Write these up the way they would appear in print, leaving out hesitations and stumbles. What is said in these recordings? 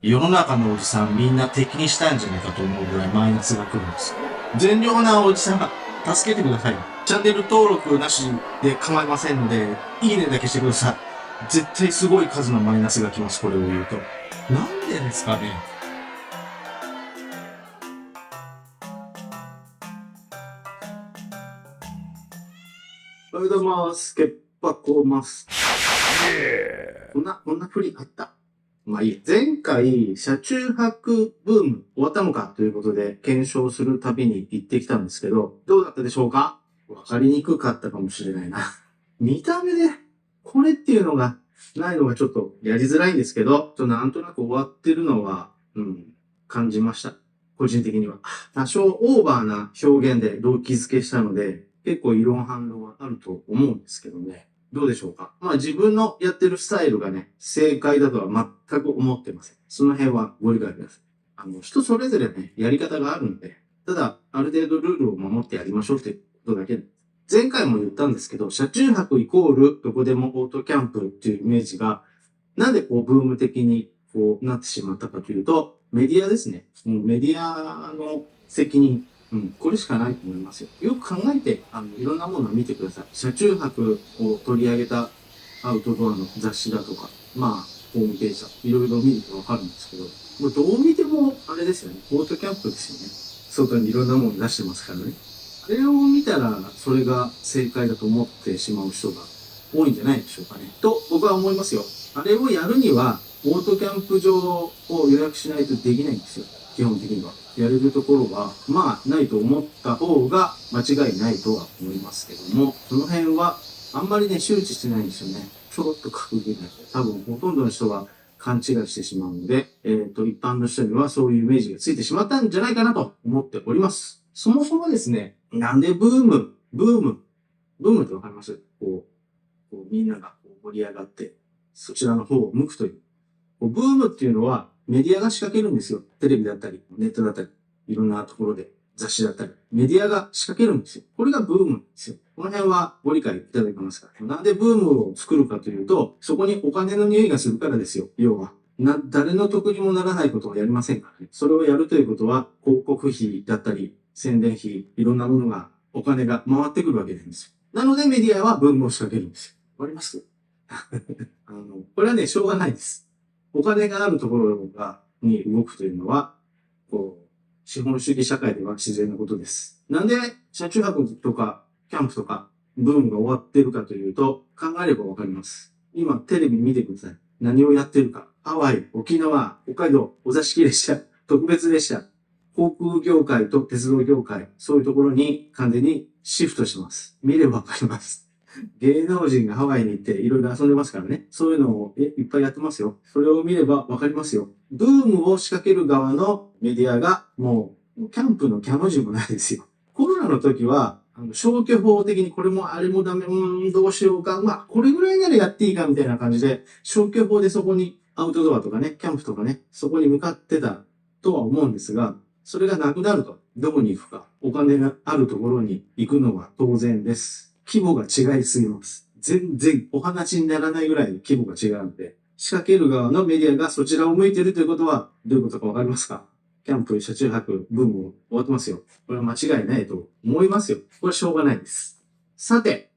世の中のおじさんみんな敵にしたんじゃないかと思うぐらいマイナスが来るんですよ。善良なおじさん、助けてください。チャンネル登録なしで構いませんので、いいねだけしてください。絶対すごい数のマイナスが来ます、これを言うと。なんでですかね。おはようございます。ケッパコマス。こんな振りあった。まあいい。前回、車中泊ブーム終わったのかということで検証する旅に行ってきたんですけど、どうだったでしょうか？わかりにくかったかもしれないな。見た目で、これっていうのがないのがちょっとやりづらいんですけど、なんとなく終わってるのは、感じました。個人的には。多少オーバーな表現で動機づけしたので、結構異論反論はあると思うんですけどね。どうでしょうか？まあ自分のやってるスタイルがね、正解だとは全く思ってません。その辺はご理解ください。人それぞれね、やり方があるんで、ただ、ある程度ルールを守ってやりましょうってことだけで。前回も言ったんですけど、車中泊イコールどこでもオートキャンプっていうイメージが、なんでこうブーム的にこうなってしまったかというと、メディアですね。メディアの責任。これしかないと思いますよ。よく考えて、いろんなものを見てください。車中泊を取り上げたアウトドアの雑誌だとか、まあ、ホームページだ、いろいろ見るとわかるんですけど、もうどう見てもあれですよね。オートキャンプですよね。外にいろんなもの出してますからね。あれを見たら、それが正解だと思ってしまう人が多いんじゃないでしょうかね。と、僕は思いますよ。あれをやるには、オートキャンプ場を予約しないとできないんですよ。基本的には。やれるところは、まあ、ないと思った方が間違いないとは思いますけども、その辺は、あんまりね、周知してないんですよね。ちょろっと格言で。多分、ほとんどの人が勘違いしてしまうので、一般の人にはそういうイメージがついてしまったんじゃないかなと思っております。そもそもですね、なんでブームってわかります？みんなが盛り上がって、そちらの方を向くという。ブームっていうのはメディアが仕掛けるんですよ。テレビだったり、ネットだったり、いろんなところで、雑誌だったり、メディアが仕掛けるんですよ。これがブームなんですよ。この辺はご理解いただけますか？なんでブームを作るかというと、そこにお金の匂いがするからですよ。要は。誰の得にもならないことをやりませんからね。それをやるということは、広告費だったり、宣伝費、いろんなものが、お金が回ってくるわけなんですよ。なのでメディアはブームを仕掛けるんですよ。わかりますこれはね、しょうがないです。お金があるところに動くというのは、資本主義社会では自然なことです。なんで、車中泊とか、キャンプとか、ブームが終わってるかというと、考えればわかります。今、テレビ見てください。何をやってるか。ハワイ、沖縄、北海道、お座敷列車、特別列車、航空業界と鉄道業界、そういうところに完全にシフトします。見ればわかります。芸能人がハワイに行っていろいろ遊んでますからね。そういうのをいっぱいやってますよ。それを見ればわかりますよ。ブームを仕掛ける側のメディアがもうキャンプのキャの字もないですよ。コロナの時は消去法的にこれもあれもダメ、どうしようか。まあ、これぐらいならやっていいかみたいな感じで、消去法でそこにアウトドアとかね、キャンプとかね、そこに向かってたとは思うんですが、それがなくなると、どこに行くか、お金があるところに行くのは当然です。規模が違いすぎます。全然お話にならないぐらい規模が違うんで、仕掛ける側のメディアがそちらを向いているということは、どういうことかわかりますか？キャンプ、車中泊、ブーム終わってますよ。これは間違いないと思いますよ。これはしょうがないです。さて、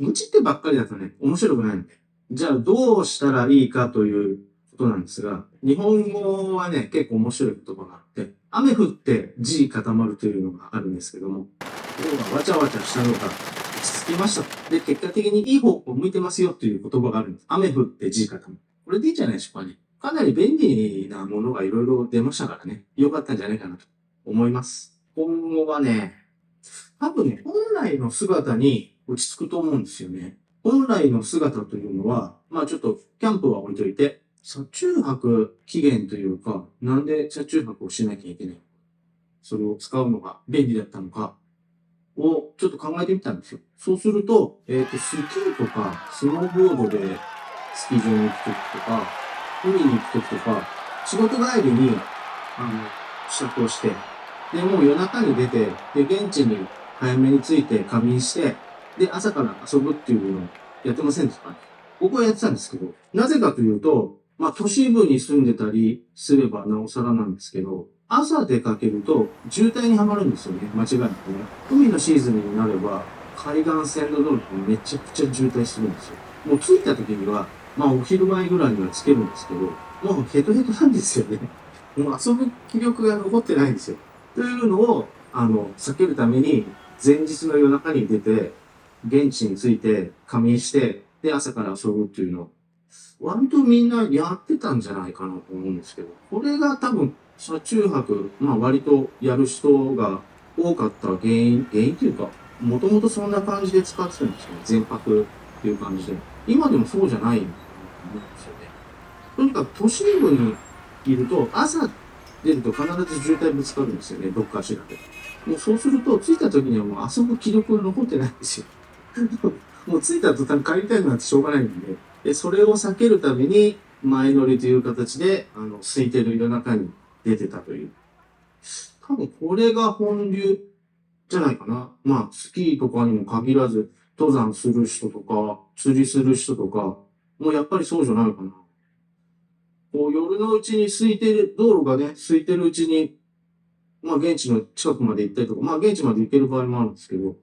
愚痴ってばっかりだとね、面白くないので。じゃあどうしたらいいかということなんですが、日本語はね、結構面白い言葉があって、雨降って地固まるというのがあるんですけども、要はわちゃわちゃしたのが落ち着きました。で、結果的にいい方向向いてますよという言葉があるんです。雨降って地固まる。これでいいんじゃないでしょうかね。かなり便利なものがいろいろ出ましたからね。良かったんじゃないかなと思います。今後はね、多分ね、本来の姿に落ち着くと思うんですよね。本来の姿というのは、まあちょっとキャンプは置いといて、車中泊期限というか、なんで車中泊をしなきゃいけないのか、それを使うのが便利だったのかをちょっと考えてみたんですよ。そうすると、スキーとか、スノーボードでスキー場に行くときとか、海に行くときとか、仕事帰りに、支度をして、で、もう夜中に出て、で、現地に早めに着いて仮眠して、で、朝から遊ぶっていうのをやってませんでしたかね。僕はやってたんですけど、なぜかというと、まあ都市部に住んでたりすればなおさらなんですけど、朝出かけると渋滞にはまるんですよね。間違いなくね。海のシーズンになれば海岸線の道路ってめちゃくちゃ渋滞するんですよ。もう着いた時には、まあお昼前ぐらいには着けるんですけど、もうヘトヘトなんですよね。もう遊ぶ気力が残ってないんですよ。というのを、避けるために、前日の夜中に出て、現地に着いて、仮眠して、で、朝から遊ぶっていうのを、割とみんなやってたんじゃないかなと思うんですけど、これが多分、車中泊、まあ割とやる人が多かった原因というか、もともとそんな感じで使ってたんですよね。全泊っていう感じで。今でもそうじゃないんだと思うんですよね。とにかく都心部にいると、朝出ると必ず渋滞ぶつかるんですよね、どっかしらで。もうそうすると、着いた時にはもう遊ぶ気力が残ってないんですよ。もう着いた途端帰りたいなんてしょうがないんで、それを避けるために、前乗りという形で、空いてる夜中に出てたという。多分これが本流じゃないかな。まあ、スキーとかにも限らず、登山する人とか、釣りする人とか、もうやっぱりそうじゃないかな。こう夜のうちに空いてる、道路がね、空いてるうちに、まあ現地の近くまで行ったりとか、まあ現地まで行ける場合もあるんですけど、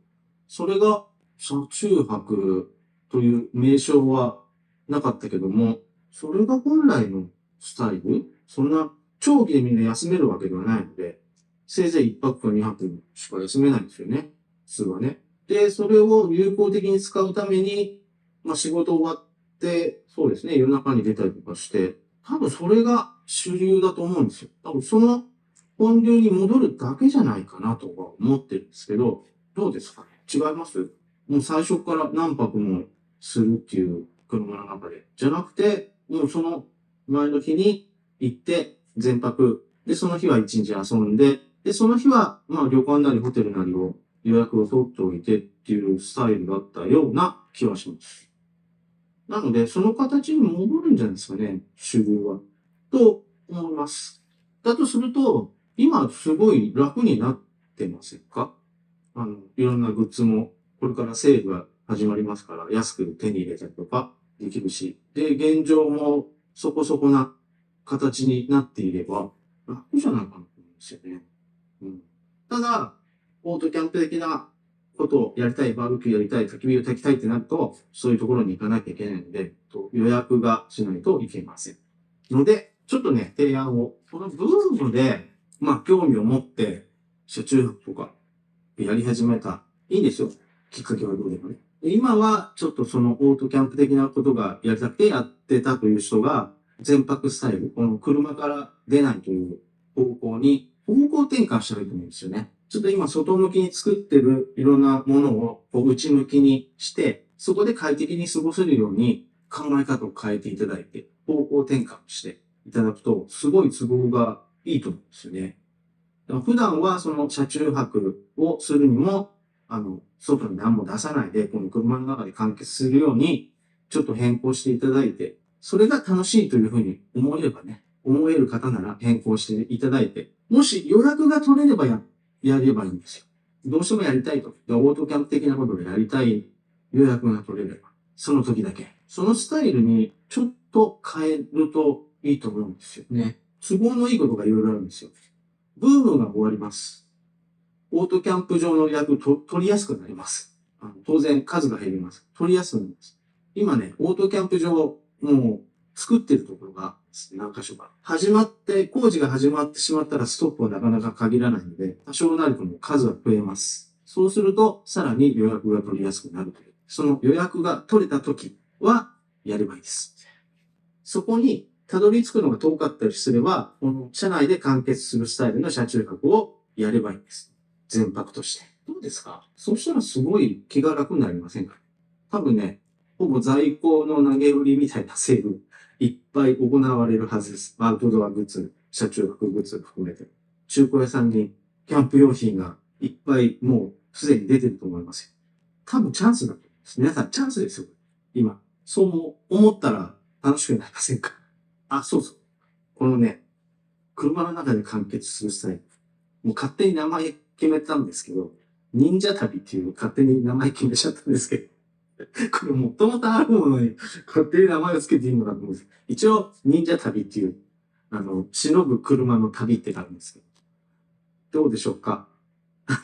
それが車中泊という名称はなかったけども、それが本来のスタイル、そんな長期でみんな休めるわけではないので、せいぜい1泊か2泊しか休めないんですよね。普通はね。で、それを有効的に使うために、まあ仕事終わって、そうですね、夜中に出たりとかして、多分それが主流だと思うんですよ。多分その本流に戻るだけじゃないかなとは思ってるんですけど、どうですかね？違います？もう最初から何泊もするっていう車の中で。じゃなくて、もうその前の日に行って全泊。で、その日は一日遊んで、で、その日は、まあ旅館なりホテルなりを予約を取っておいてっていうスタイルだったような気はします。なので、その形に戻るんじゃないですかね、主流は。と思います。だとすると、今すごい楽になってませんか？いろんなグッズも、これからセールが始まりますから、安く手に入れたりとかできるし、で、現状もそこそこな形になっていれば、楽じゃないかなと思うんですよね。うん。ただ、オートキャンプ的なことをやりたい、バーベキューやりたい、焚き火を焚きたいってなると、そういうところに行かなきゃいけないので、予約がしないといけません。ので、ちょっとね、提案を、このブームで、まあ、興味を持って、車中泊とかやり始めた。いいんですよ。きっかけはどうでもね。今は、ちょっとそのオートキャンプ的なことがやりたくてやってたという人が、全泊スタイル、この車から出ないという方向に、方向転換したらいいと思うんですよね。ちょっと今、外向きに作ってるいろんなものを内向きにして、そこで快適に過ごせるように考え方を変えていただいて、方向転換していただくと、すごい都合がいいと思うんですよね。普段はその車中泊をするにも、外に何も出さないで、この車の中で完結するように、ちょっと変更していただいて、それが楽しいというふうに思えればね、思える方なら変更していただいて、もし予約が取れればやればいいんですよ。どうしてもやりたいと。オートキャンプ的なことでやりたい予約が取れれば、その時だけ。そのスタイルにちょっと変えるといいと思うんですよね。都合のいいことがいろいろあるんですよ。ブームが終わります。オートキャンプ場の予約取りやすくなります。当然数が減ります。取りやすくなります。今ね、オートキャンプ場、もう作ってるところが何箇所か。工事が始まってしまったらストップはなかなか限らないので、多少なりとも数は増えます。そうすると、さらに予約が取りやすくなるという。その予約が取れた時は、やればいいです。そこにたどり着くのが遠かったりすれば、この車内で完結するスタイルの車中泊をやればいいんです。全泊として。どうですか？そうしたらすごい気が楽になりませんか？多分ね、ほぼ在庫の投げ売りみたいなセール、いっぱい行われるはずです。アウトドアグッズ、車中泊グッズ含めて。中古屋さんにキャンプ用品がいっぱいもうすでに出てると思いますよ。多分チャンスだと思います。皆さんチャンスですよ。今。そう思ったら楽しくなりませんか？あ、そうそう。このね、車の中で完結するスタイル。もう勝手に名前決めたんですけど、忍者旅っていう勝手に名前決めちゃったんですけど、これもともとあるものに勝手に名前を付けていいのかと思うんです。一応、忍者旅っていう、忍ぶ車の旅ってあるんですけど、どうでしょうか？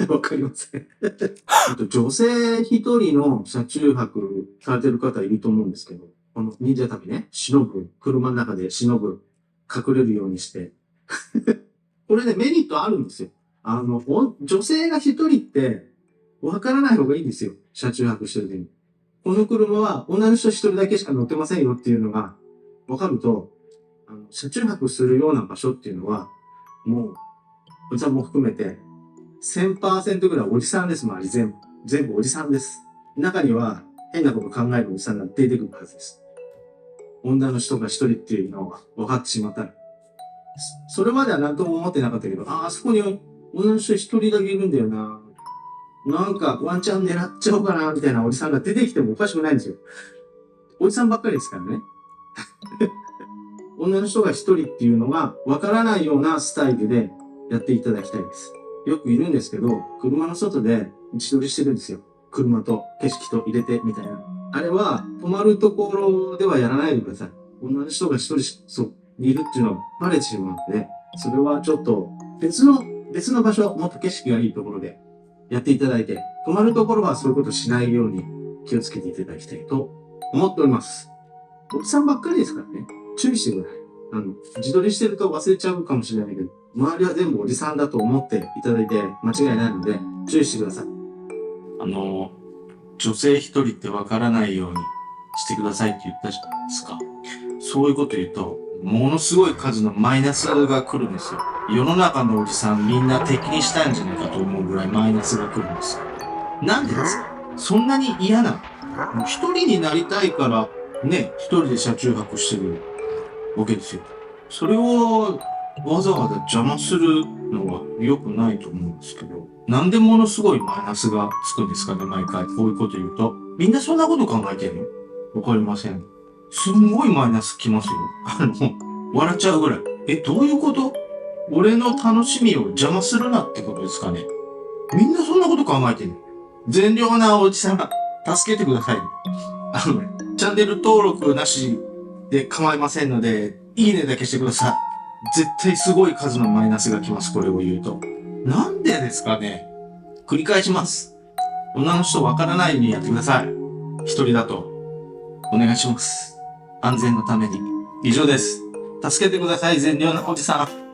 わかりません。あと、女性一人の車中泊されてる方いると思うんですけど、この忍者旅ね、車の中で隠れるようにして。これね、メリットあるんですよ。女性が一人って、わからない方がいいんですよ。車中泊してる時に。この車は女の人一人だけしか乗ってませんよっていうのが分かると、車中泊するような場所っていうのは、もう、おじさんも含めて、1000% ぐらいおじさんです、周り全部おじさんです。中には変なこと考えるおじさんが出てくるはずです。女の人が一人っていうのが分かってしまったら。それまでは何とも思ってなかったけど、あそこに女の人一人だけいるんだよな。なんかワンチャン狙っちゃおうかな、みたいなおじさんが出てきてもおかしくないんですよ。おじさんばっかりですからね。女の人が一人っていうのが分からないようなスタイルでやっていただきたいです。よくいるんですけど、車の外で位置取りしてるんですよ。車と景色と入れてみたいな。あれは止まるところではやらないでください。女の人が一人いるっていうのはバレてしまうので、それはちょっと別の場所、もっと景色がいいところでやっていただいて、止まるところはそういうことしないように気をつけていただきたいと思っております。おじさんばっかりですからね。注意してください。自撮りしてると忘れちゃうかもしれないけど、周りは全部おじさんだと思っていただいて間違いないので、注意してください。女性一人ってわからないようにしてくださいって言ったじゃないですか。そういうこと言うと、ものすごい数のマイナスが来るんですよ。世の中のおじさんみんな敵にしたいんじゃないかと思うぐらいマイナスが来るんですよ。なんでですか？そんなに嫌なの？もう一人になりたいから、ね、一人で車中泊してるわけですよ。それをわざわざ邪魔するのは良くないと思うんですけど、なんでものすごいマイナスがつくんですかね、毎回。こういうこと言うと。みんなそんなこと考えてるの？わかりません。すんごいマイナスきますよ。笑っちゃうぐらい。どういうこと？俺の楽しみを邪魔するなってことですかね。みんなそんなこと考えてる。善良なおじさん、助けてください。チャンネル登録なしで構いませんので、いいねだけしてください。絶対すごい数のマイナスが来ます、これを言うと。なんでですかね。繰り返します。女の人わからないようにやってください。一人だと。お願いします。安全のために。以上です。助けてください、善良なおじさん。